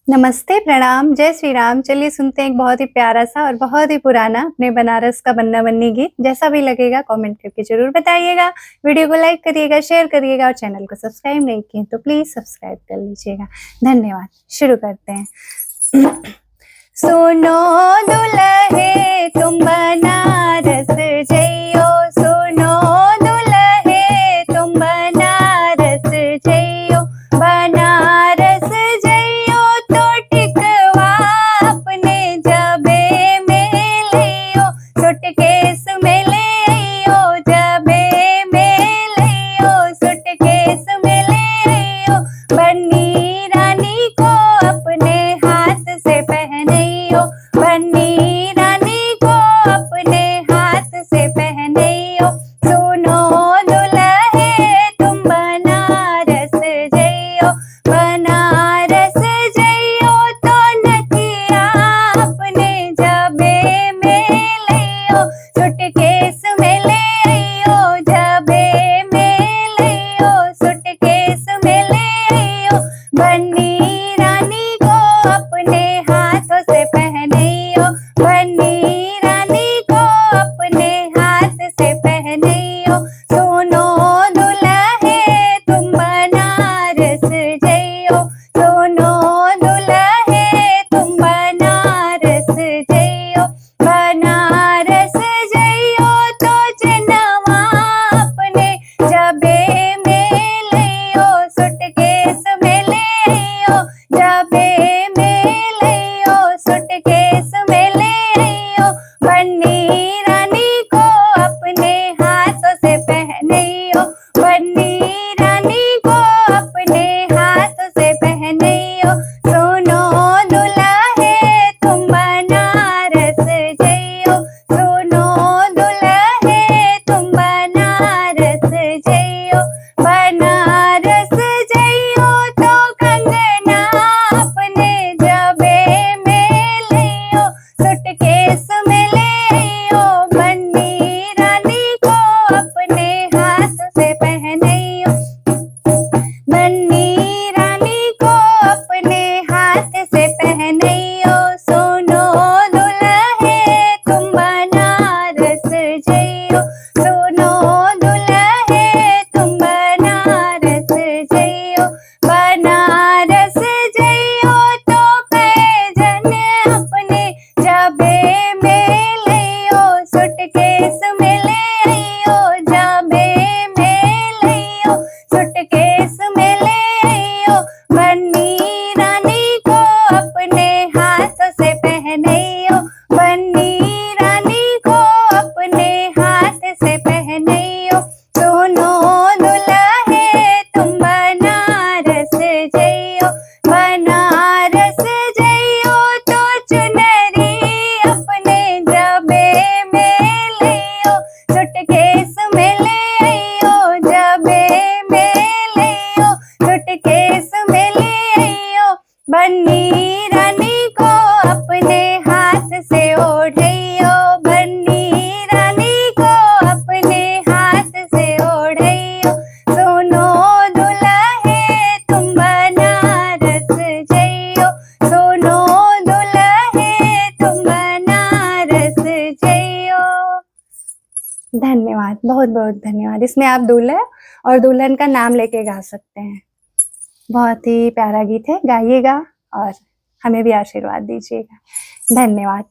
नमस्ते, प्रणाम, जय श्री राम। चलिए सुनते हैं एक बहुत ही प्यारा-सा और बहुत ही पुराना अपने बनारस का बन्ना-बन्नी गीत। जैसा भी लगेगा कमेंट करके ज़रूर बताइएगा। वीडियो को लाइक करिएगा, शेयर करिएगा और चैनल को सब्सक्राइब नहीं किए तो प्लीज़ सब्सक्राइब कर लीजिएगा। धन्यवाद। शुरू करते हैं। सुनो दुल्हे तुम बनारस जइयो, सुनो दुल्हे तुम बनारस जइयो, बनारस जइयो तो टिकवा अपने जबे में लियो, सूटकेस में ले आइयो, जबे में लियो, सूटकेस में ले आइयो, बन्नी रानी को अपने हाथ से पहनियो, बन्नी रानी को अपने हाथ से पहनियो, सुनो दुल्हे तुम बनारस जइयो, बनारस जइयो तो नथिया अपने जबे में लियो, सूटकेस में ले आइयो, जबे में लियो, सूटकेस में ले आइयो, बन्नी रानी को अपने हाथों से पहनियो, बन्नी रानी को अपने हाथ से पहनियो, सुनो दुल्हे तुम बनारस जइयो, सुनो दुल्हे तुम बनारस जइयो, बनारस जइयो तो जनवा अपने जबे में लियो, सूटकेस में ले आइयो, जबे में लियो, सूटकेस में ले आइयो, बन्नी रानी को अपने हाथों से पहनियो, बन्नी रानी को अपने हाथ से पहनियो, सुनो दुल्हे तुम बनारस जइयो, सुनो दुल्हे तुम बनारस जइयो, बनारस जइयो तो कंगना अपने जबे में लियो, सूटकेस में ले आइयो, बन्नी रानी को अपने हाथ से पहनियो, बन्नी रानी को अपने हाथ से पहनियो, सुनो दुल्हे तुम बनारस जइयो, सुनो दुल्हे तुम बनारस जइयो, बनारस जइयो तो पैजन अपने जबे में लियो, सूटकेस में ले आइयो, जबे में लियो, सूटकेस में ले आइयो, बन्नी रानी को अपने हाथ से पहनियो, बन्नी रानी को अपने हाथ से पहनियो, सुनो दुल्हे तुम बनारस जइयो, बनारस जइयो तो चुनरी अपने जबे में लियो, सूटकेस में ले आइयो, जबे में लियो, सूटकेस में ले आइयो, बन्नी रानी को अपने हाथ से ओढ़ियो, बन्नी रानी को अपने हाथ से ओढ़ियो, सुनो दुल्हे तुम बनारस जइयो, सुनो दुल्हे तुम बनारस जइयो। धन्यवाद, बहुत-बहुत धन्यवाद। इसमें आप दूल्हा और दुल्हन का नाम लेके गा सकते हैं। बहुत ही प्यारा गीत है, गाइएगा और हमें भी आशीर्वाद दीजिएगा। धन्यवाद।